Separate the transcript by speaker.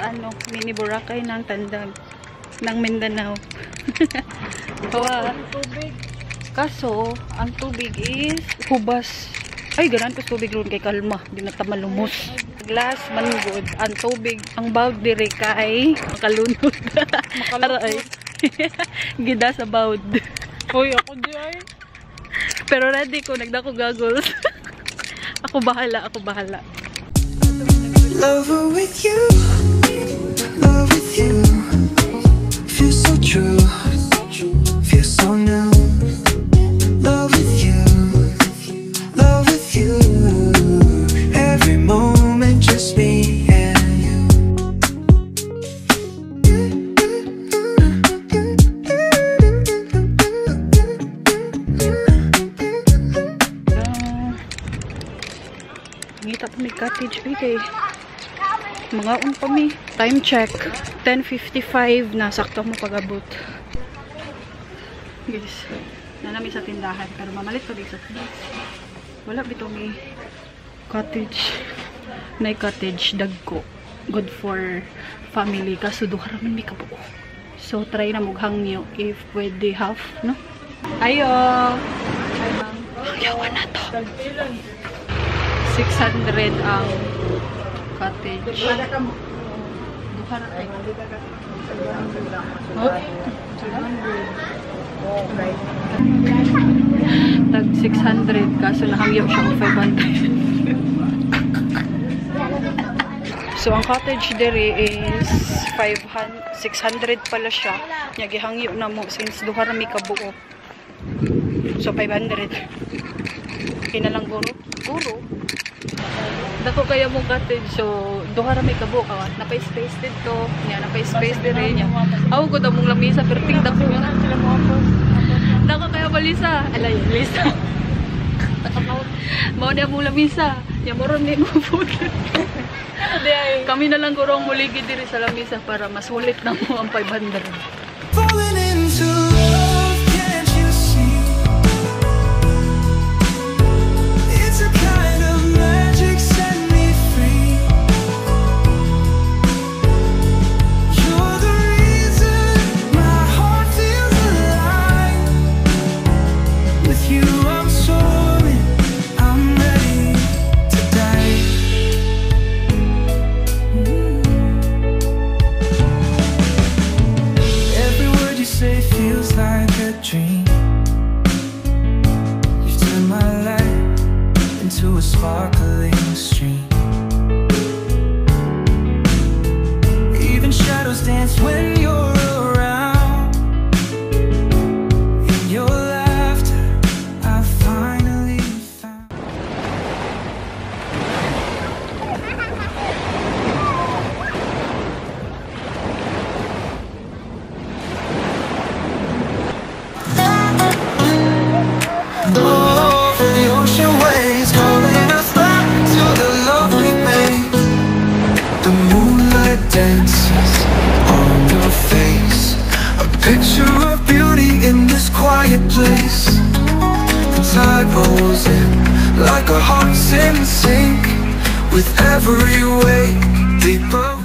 Speaker 1: sa ano, mini Boracay ng Tandag ng Mindanao. Kaso, ang tubig is hubas. Ay, ganan ko tubig ron kay kalma. Di na ta malumos. Glass, manugod. Ang tubig, ang bawd diri kay makalunod. Aray. Gida sa bawd.
Speaker 2: Hoy, ako di ay.
Speaker 1: Pero ready ko, nagdako goggles. Ako bahala, ako bahala.
Speaker 3: Lover with you, love with you. Feel so true, feel so new. Love with you, love with you. Every moment just me and you.
Speaker 1: Ngita pa may cottage kay mga pa mi. Time check 10:55 na sakto mo pag-abot. Guys, nanami sa tindahan pero mamalit pa sa tindahan. Wala bito mi cottage. Nay cottage dagko. Good for family kaso duha ra man mi kabuo. So try na mughangyo if pwede half, no? Ayo. Yawan na to. 600 ang cottage. Tag 600 kaso nahangyo siyang 500. So ang cottage dere is 600 pala siya. Nya gihangyo na mo since duha ra mi kabuo. So 500. Kinalang guro. Dako kaya mong cottage, so duha ra may kabuo ka. Napay space dito, nya napay space dire nya. Aw gud among lamisa pero tingda ko. Dako kaya balisa, alay lisa. Mao na among lamisa, nya moron ni mo food. Kami na lang guro ang muligid dire sa lamisa para masulit na mo ang 500.
Speaker 3: Falling into love, can't you see? It's a kind of magic, set me free. You're the reason my heart feels alive. With you I'm soaring, I'm ready to dive. Every word you say feels like a dream. You've turned my life into a sparkling stream. Even shadows dance when you're around. In your laughter, I finally found. Oh, the ocean waves calling us back to the love we made. The moonlight dances on your face, a picture of beauty in this quiet place. The tide rolls in like a heart in sync with every wave deeper.